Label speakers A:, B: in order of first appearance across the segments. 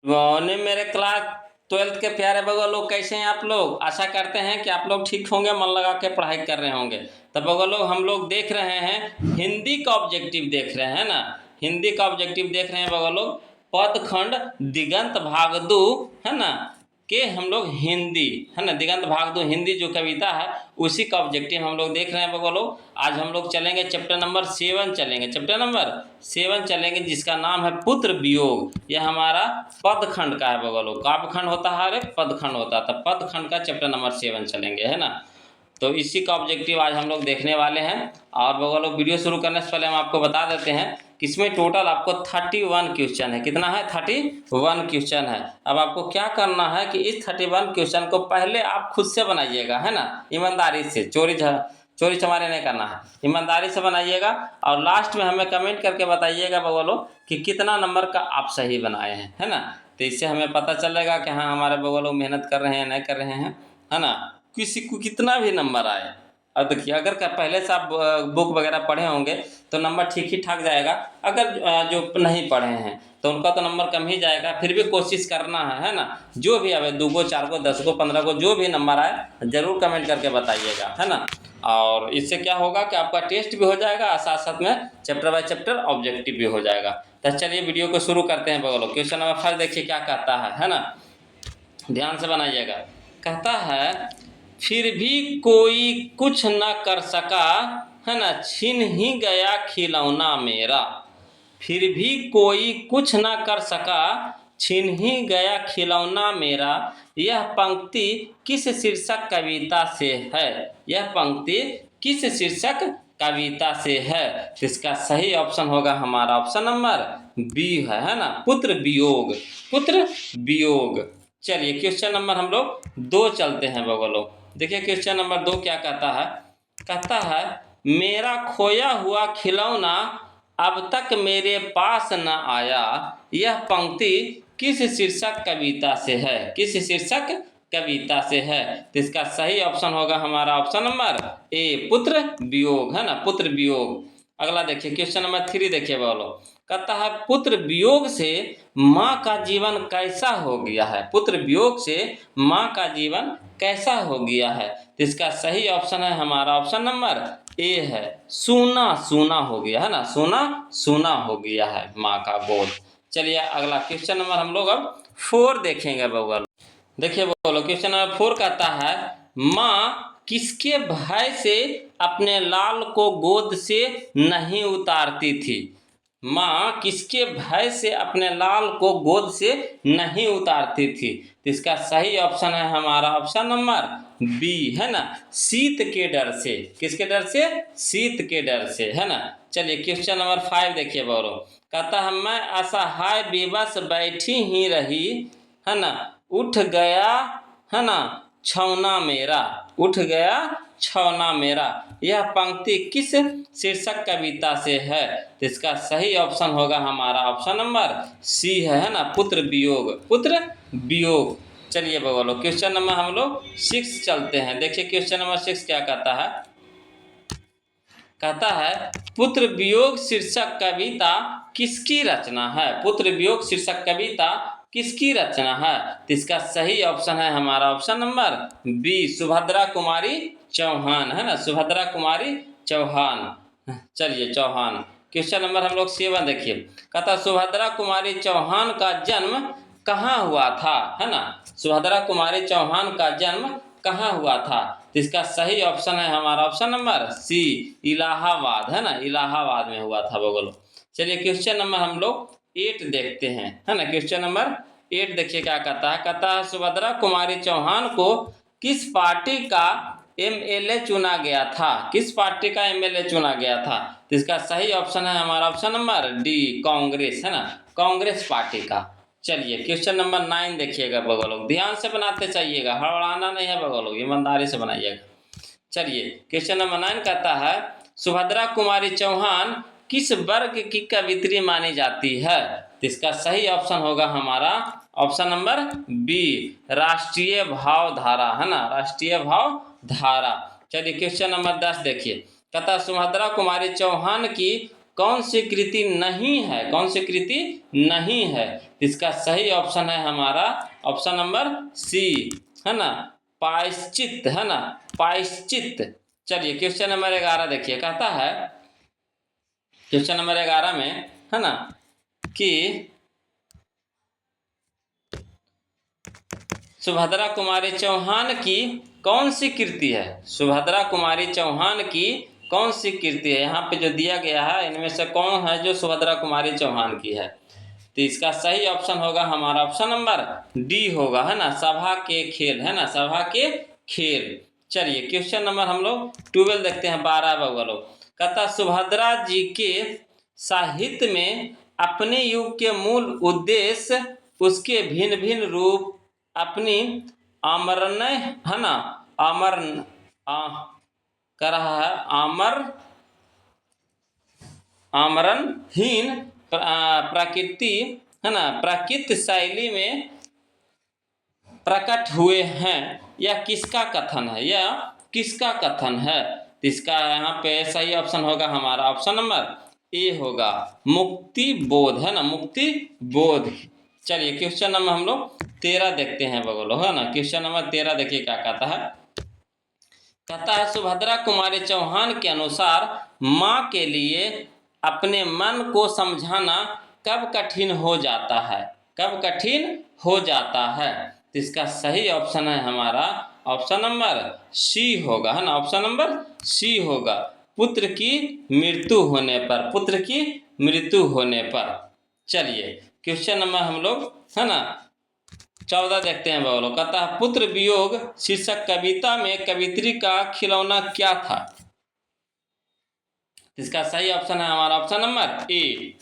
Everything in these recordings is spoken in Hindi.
A: मॉर्निंग मेरे क्लास 12th के प्यारे बगो लोग, कैसे हैं आप लोग। आशा करते हैं कि आप लोग ठीक होंगे, मन लगा के पढ़ाई कर रहे होंगे। तब बगो लोग हम लोग देख रहे हैं हिंदी का ऑब्जेक्टिव देख रहे हैं ना। हिंदी का ऑब्जेक्टिव देख रहे हैं बगो लोग, पदखंड दिगंत भागदू है ना के हम लोग हिंदी है ना, दिगंत भागदू हिंदी जो कविता है उसी का ऑब्जेक्टिव हम लोग देख रहे हैं बगो लोग। आज हम लोग चलेंगे चैप्टर नंबर 7 चलेंगे, चैप्टर नंबर 7 चलेंगे जिसका नाम है पुत्र वियोग। यह हमारा पदखंड का है बगो लोग। काव्यखंड होता है अरे पदखंड होता है, तो पदखंड का चैप्टर नंबर 7 चलेंगे है ना। तो इसी का ऑब्जेक्टिव आज हम लोग देखने वाले हैं। और बगो लोग वीडियो शुरू करने से पहले हम आपको बता देते हैं कि इसमें टोटल आपको 31 क्वेश्चन है। कितना है? 31 क्वेश्चन है। अब आपको क्या करना है कि इस 31 क्वेश्चन को पहले आप खुद से बनाइएगा है ना, ईमानदारी से, चोरी चमारी नहीं करना है, ईमानदारी से बनाइएगा। और लास्ट में हमें कमेंट करके बताइएगा बगो लोग कि कितना नंबर का आप सही बनाए हैं है ना। तो इससे हमें पता चलेगा कि हाँ हमारे बगो लोग मेहनत कर रहे हैं नहीं कर रहे हैं है ना। किसी को कितना भी नंबर आए, अब देखिए अगर पहले से आप बुक वगैरह पढ़े होंगे तो नंबर ठीक ही ठाक जाएगा। अगर जो नहीं पढ़े हैं तो उनका तो नंबर कम ही जाएगा। फिर भी कोशिश करना है ना। जो भी आए 2 को 4 को 10 को 15 को जो भी नंबर आए जरूर कमेंट करके बताइएगा है ना। और इससे क्या होगा कि आपका टेस्ट भी हो जाएगा और साथ साथ में चैप्टर बाय चैप्टर ऑब्जेक्टिव भी हो जाएगा। तो चलिए वीडियो को शुरू करते हैं बगलो। क्वेश्चन नंबर 1 देखिए क्या कहता है ना, ध्यान से बनाइएगा। कहता है फिर भी कोई कुछ न कर सका है ना, छीन ही गया खिलौना मेरा। फिर भी कोई कुछ न कर सका, छीन ही गया खिलौना मेरा। यह पंक्ति किस शीर्षक कविता से है? यह पंक्ति किस शीर्षक कविता से है? तो इसका सही ऑप्शन होगा हमारा ऑप्शन नंबर बी है ना, पुत्र वियोग। पुत्र वियोग। चलिए क्वेश्चन नंबर हम लोग 2 चलते हैं बगो लोग। देखिए क्वेश्चन नंबर 2 क्या कहता है। कहता है मेरा खोया हुआ खिलौना अब तक मेरे पास न आया। यह पंक्ति किस शीर्षक कविता से है? किस शीर्षक कविता से है? तो इसका सही ऑप्शन होगा हमारा ऑप्शन नंबर ए, पुत्र वियोग है ना, पुत्र वियोग। अगला देखिए क्वेश्चन नंबर 3 देखिए बोलो। कहता है पुत्र वियोग से माँ का जीवन कैसा हो गया है? पुत्र वियोग से माँ का जीवन कैसा हो गया है? तो इसका सही ऑप्शन है हमारा ऑप्शन नंबर ए है, सूना सूना हो गया है ना, सूना सूना हो गया है माँ का गोद। चलिए अगला क्वेश्चन नंबर हम लोग अब 4 देखेंगे बगल। देखिए बोलो क्वेश्चन नंबर 4 कहता है माँ किसके भय से अपने लाल को गोद से नहीं उतारती थी? माँ किसके भय से अपने लाल को गोद से नहीं उतारती थी? तो इसका सही ऑप्शन है हमारा ऑप्शन नंबर बी है ना, शीत के डर से। किसके डर से? शीत के डर से है ना। चलिए क्वेश्चन नंबर 5 देखिए बोलो। कहता है मैं असहाय विवश बैठी ही रही है ना, उठ गया है ना छौना मेरा। उठ गया छौना मेरा। यह पंक्ति किस शीर्षक कविता से है? तो इसका सही ऑप्शन होगा हमारा ऑप्शन नंबर सी है ना, पुत्र वियोग। पुत्र वियोग। चलिए बोलो क्वेश्चन नंबर हम लोग 6 चलते हैं। देखिए क्वेश्चन नंबर 6 क्या कहता है। कहता है पुत्र वियोग शीर्षक कविता किसकी रचना है? पुत्र वियोग शीर्षक कविता किसकी रचना है? तो इसका सही ऑप्शन है हमारा option number B, Subhadra Kumari Chauhan है ना, सुभद्रा कुमारी चौहान। चलिए चौहान। क्वेश्चन नंबर हम लोग 7 देखिए। कहता सुभद्रा कुमारी चौहान का जन्म कहाँ हुआ था है ना, सुभद्रा कुमारी चौहान का जन्म कहाँ हुआ था? तो इसका सही ऑप्शन है हमारा ऑप्शन नंबर सी, इलाहाबाद है ना, इलाहाबाद में हुआ था बोलो। चलिए क्वेश्चन नंबर हम लोग 8 देखते हैं है ना। क्वेश्चन नंबर 8 देखिए क्या कहता है। कहता है सुभद्रा कुमारी चौहान को किस पार्टी का एमएलए चुना गया था? किस पार्टी का एमएलए चुना गया था? तो इसका सही ऑप्शन है हमारा ऑप्शन नंबर डी, कांग्रेस है ना, कांग्रेस पार्टी का। चलिए क्वेश्चन नंबर 9 देखिएगा बगल लोग, ध्यान से बनाते चाहिएगा, हड़बड़ाना नहीं है बगल लोग, ईमानदारी से बनाइएगा। चलिए क्वेश्चन नंबर 9 कहता है सुभद्रा कुमारी चौहान किस वर्ग की कवित्री मानी जाती है? तो इसका सही ऑप्शन होगा हमारा ऑप्शन नंबर बी, राष्ट्रीय भाव धारा है ना, राष्ट्रीय भाव धारा। चलिए क्वेश्चन नंबर 10 देखिए। कहता सुभद्रा कुमारी चौहान की कौन सी कृति नहीं है, कौन सी कृति नहीं है? इसका सही ऑप्शन है हमारा ऑप्शन नंबर सी, है ना, प्रायश्चित, है ना, प्रायश्चित। चलिए क्वेश्चन नंबर 11 देखिए, कहता है क्वेश्चन नंबर 11 में, है ना, कि सुभद्रा कुमारी चौहान की कौन सी कृति है? सुभद्रा कुमारी चौहान की कौन सी कृति है? यहाँ पे जो दिया गया है इनमें से कौन है जो सुभद्रा कुमारी चौहान की है? तो इसका सही ऑप्शन होगा हमारा ऑप्शन नंबर डी होगा, है ना, सभा के खेल, है ना, सभा के खेल। चलिए क्वेश्चन नंबर हम लोग 12 देखते हैं, 12 बगलो। कहता सुभद्रा जी के साहित्य में अपने युग के मूल उद्देश्य, उसके भिन्न भिन्न रूप, अपनी आमरण, है ना, आमरण कर रहा है, आमरणहीन प्रकृति, है ना, प्राकृत शैली में प्रकट हुए हैं। यह किसका कथन है? यह किसका कथन है? इसका यहाँ पे सही ऑप्शन होगा हमारा ऑप्शन नंबर ए होगा, मुक्ति बोध, है ना, मुक्ति बोध। चलिए क्वेश्चन नंबर हम लोग 13 देखते हैं बगलो, है ना, क्वेश्चन नंबर 13 देखिए क्या कहता है। कहता है सुभद्रा कुमारी चौहान के अनुसार माँ के लिए अपने मन को समझाना कब कठिन हो जाता है? कब कठिन हो जाता है? तो इसका सही ऑप्शन है हमारा ऑप्शन नंबर सी होगा, है ना, ऑप्शन नंबर सी होगा, पुत्र की मृत्यु होने पर, पुत्र की मृत्यु होने पर। चलिए क्वेश्चन नंबर हम लोग, है ना, 14 देखते हैं बोलो। कहता है पुत्र वियोग शीर्षक कविता में कवित्री का खिलौना क्या था? इसका सही ऑप्शन है हमारा ऑप्शन नंबर ए,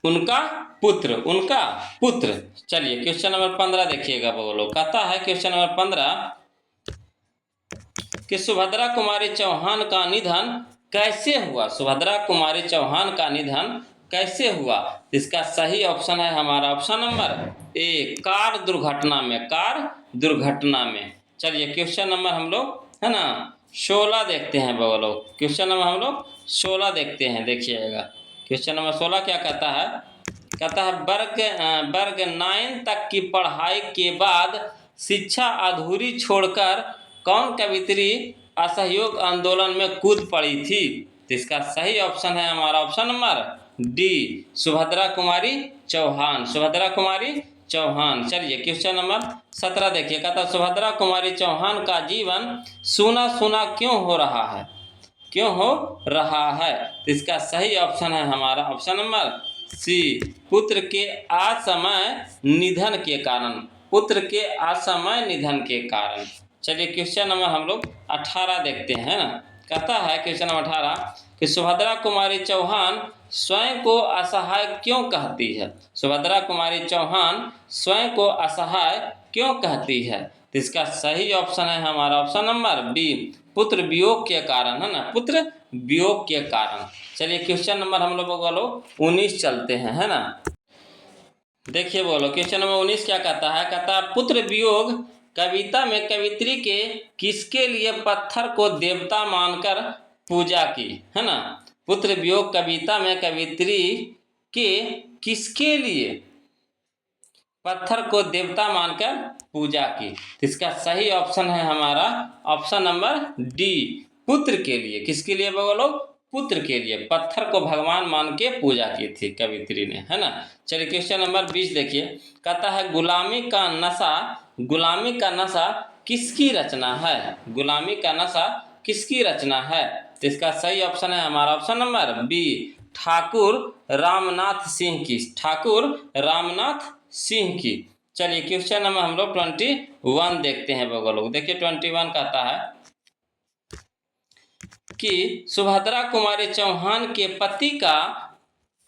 A: उनका पुत्र, उनका पुत्र। चलिए क्वेश्चन नंबर 15 देखिएगा बोलो। कहता है क्वेश्चन नंबर 15 कि सुभद्रा कुमारी चौहान का निधन कैसे हुआ? सुभद्रा कुमारी चौहान का निधन कैसे हुआ? इसका सही ऑप्शन है हमारा ऑप्शन नंबर ए, कार दुर्घटना में, कार दुर्घटना में। चलिए क्वेश्चन नंबर हम लोग, है ना, 16 देखते हैं बोलो। क्वेश्चन नंबर हम लोग 16 देखते हैं, देखिएगा क्वेश्चन नंबर 16 क्या कहता है। कहता है वर्ग 9 तक की पढ़ाई के बाद शिक्षा अधूरी छोड़कर कौन कवित्री असहयोग आंदोलन में कूद पड़ी थी? तो इसका सही ऑप्शन है हमारा option number D, Subhadra Kumari Chauhan, Subhadra Kumari Chauhan. चलिए क्वेश्चन नंबर 17 देखिए। कहता सुभद्रा कुमारी चौहान का जीवन सूना सूना क्यों हो रहा है? क्यों हो रहा है? तो इसका सही ऑप्शन है हमारा ऑप्शन नंबर सी, पुत्र के असमय निधन के कारण, पुत्र के असमय निधन के कारण। चलिए क्वेश्चन नंबर हम लोग 18 देखते हैं ना। कहता है क्वेश्चन नंबर 18 कि सुभद्रा कुमारी चौहान स्वयं को असहाय क्यों कहती है? सुभद्रा कुमारी चौहान स्वयं को असहाय क्यों कहती है? तो इसका सही ऑप्शन है हमारा ऑप्शन नंबर बी, पुत्र वियोग के कारण, है ना, पुत्र वियोग के कारण। चलिए क्वेश्चन नंबर हम लोग बोलो 19 चलते हैं, है ना। देखिए बोलो क्वेश्चन नंबर 19 क्या कहता है। कहता है पुत्र वियोग कविता में कवित्री के किसके लिए पत्थर को देवता मानकर पूजा की? है ना, पुत्र वियोग कविता में कवित्री के किसके लिए पत्थर को देवता मानकर पूजा की? इसका सही ऑप्शन है हमारा ऑप्शन नंबर डी, पुत्र के लिए। किसके लिए बोलो? पुत्र के लिए, पत्थर को भगवान मान के पूजा की थी कवित्री ने, है ना। चलिए क्वेश्चन नंबर 20 देखिए। कहता है गुलामी का नशा, गुलामी का नशा किसकी रचना है? गुलामी का नशा किसकी रचना है? तो इसका सही ऑप्शन है हमारा option number B, Thakur Ramnath Singh की, ठाकुर रामनाथ सिंह की। चलिए क्वेश्चन नंबर हम लोग 21 देखते हैं लोग। देखिए 21 कहता है कि सुभद्रा कुमारी चौहान के पति का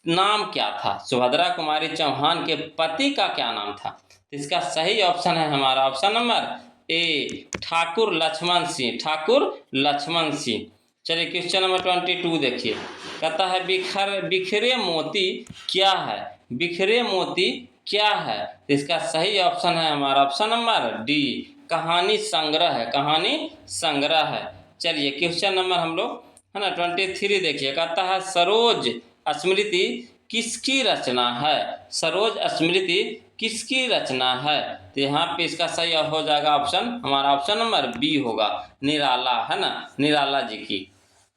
A: नाम क्या था? सुभद्रा कुमारी चौहान के पति का क्या नाम था? इसका सही ऑप्शन है हमारा option number A, Thakur Laxman Singh, Thakur Laxman Singh. चलिए क्वेश्चन नंबर 22 देखिए। कहता है बिखरे मोती क्या है? बिखरे मोती क्या है? इसका सही ऑप्शन है हमारा ऑप्शन नंबर डी, कहानी संग्रह है, कहानी संग्रह है। चलिए क्वेश्चन नंबर हम लोग है ना। 23 देखिए, कहता है सरोज स्मृति किसकी रचना है? सरोज स्मृति किसकी रचना है? तो यहाँ पे इसका सही हो जाएगा ऑप्शन, हमारा ऑप्शन नंबर बी होगा, निराला, है ना, निराला जी की,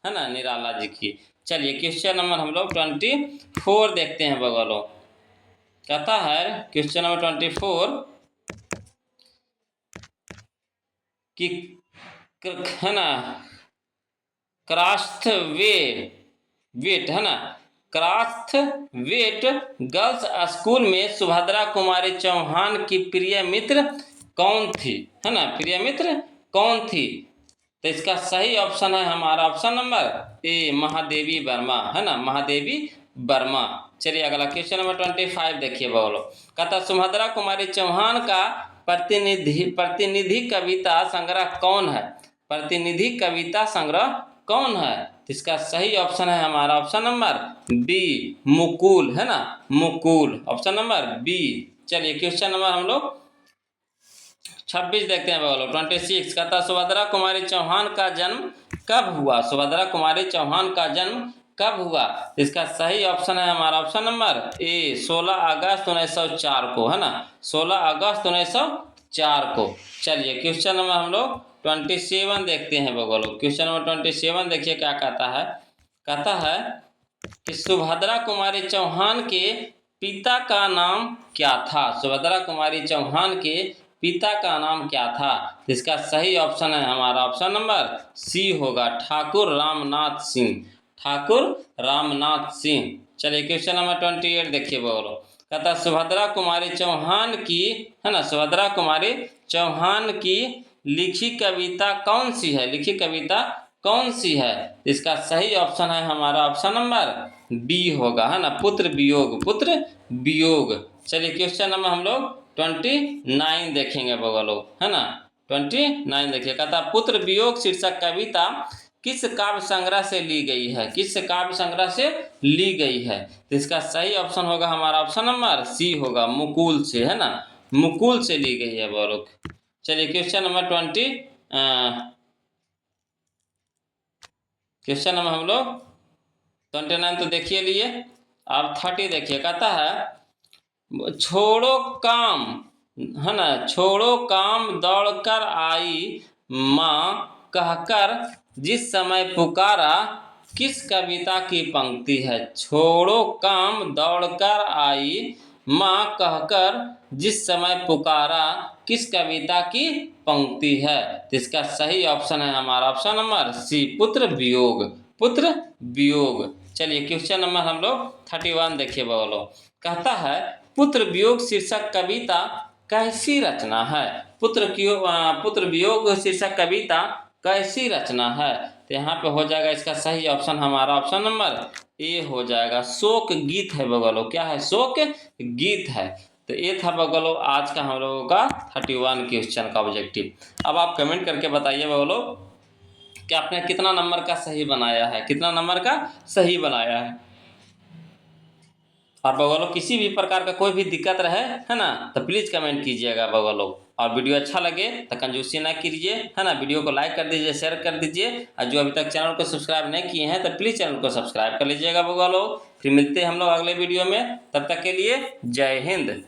A: है ना, निराला जी की। चलिए क्वेश्चन नंबर हम लोग 24 देखते हैं बगलों। कहता है क्वेश्चन नंबर 24 कि है ना क्रास्थ वेट, है ना, क्रास्थ वेट गर्ल्स स्कूल में सुभद्रा कुमारी चौहान की प्रिय मित्र कौन थी? है ना, प्रिय मित्र कौन थी? तो इसका सही ऑप्शन है हमारा ऑप्शन नंबर ए, महादेवी वर्मा, है ना, महादेवी वर्मा। चलिए अगला क्वेश्चन नंबर 25 देखिए बोलो। कहता सुभद्रा कुमारी चौहान का प्रतिनिधि कविता संग्रह कौन है? प्रतिनिधि कविता संग्रह कौन है? तो इसका सही ऑप्शन है हमारा ऑप्शन नंबर बी, मुकुल, है ना, मुकुल, ऑप्शन नंबर बी। चलिए क्वेश्चन नंबर हम लोग 26 देखते हैं बोलो। 26 कहता सुभद्रा कुमारी चौहान का जन्म कब हुआ? सुभद्रा कुमारी चौहान का जन्म कब हुआ? इसका सही ऑप्शन है हमारा ऑप्शन नंबर ए, 16 अगस्त 1904 को, है ना, 16 अगस्त 1904 को। चलिए क्वेश्चन नंबर हम लोग 27 देखते हैं बगलो। क्वेश्चन नंबर 27 देखिए क्या कहता है। कहता है कि सुभद्रा कुमारी चौहान के पिता का नाम क्या था? सुभद्रा कुमारी चौहान के पिता का नाम क्या था? इसका सही ऑप्शन है हमारा ऑप्शन नंबर सी होगा, ठाकुर रामनाथ सिंह, ठाकुर रामनाथ सिंह। चलिए क्वेश्चन नंबर 28 देखिए बोलो। कहता सुभद्रा कुमारी चौहान की, है ना, सुभद्रा कुमारी चौहान की लिखी कविता कौन सी है? लिखी कविता कौन सी है? इसका सही ऑप्शन है हमारा ऑप्शन नंबर बी होगा, है ना, पुत्र वियोग, पुत्र वियोग। चलिए क्वेश्चन नंबर हम लोग 29 देखेंगे बगलो, है ना, 29 देखिए। कहता पुत्र वियोग शीर्षक कविता किस काव्य संग्रह से ली गई है? किस काव्य संग्रह से ली गई है? तो इसका सही ऑप्शन होगा हमारा ऑप्शन नंबर सी होगा, मुकुल से, है ना, मुकुल से ली गई है बोलो। चलिए क्वेश्चन नंबर 29 तो देखिए लिए। अब 30 देखिए। कहता है छोड़ो काम, है ना, छोड़ो काम दौड़कर आई माँ कहकर जिस समय पुकारा किस कविता की पंक्ति है? छोड़ो काम दौड़कर आई माँ कहकर जिस समय पुकारा किस कविता की पंक्ति है? तो इसका सही ऑप्शन है हमारा ऑप्शन नंबर सी, पुत्र वियोग, पुत्र वियोग। चलिए क्वेश्चन नंबर हम लोग 31 देखिए बोलो। कहता है पुत्र वियोग शीर्षक कविता कैसी रचना है? पुत्र वियोग शीर्षक कविता कैसी रचना है? तो यहाँ पे हो जाएगा इसका सही ऑप्शन हमारा ऑप्शन नंबर ए हो जाएगा, शोक गीत है बगलो। क्या है? शोक गीत है। तो ये था बगलो आज का हम लोगों का 31 क्वेश्चन का ऑब्जेक्टिव। अब आप कमेंट करके बताइए बगलो कि आपने कितना नंबर का सही बनाया है, कितना नंबर का सही बनाया है। और बगलो किसी भी प्रकार का कोई भी दिक्कत रहे, है ना, तो प्लीज़ कमेंट कीजिएगा बगलो। और वीडियो अच्छा लगे तो कंजूसी ना कीजिए, है ना, वीडियो को लाइक कर दीजिए, शेयर कर दीजिए। और जो अभी तक चैनल को सब्सक्राइब नहीं किए हैं तो प्लीज़ चैनल को सब्सक्राइब कर लीजिएगा बगलो। फिर मिलते हैं हम लोग अगले वीडियो में, तब तक के लिए जय हिंद।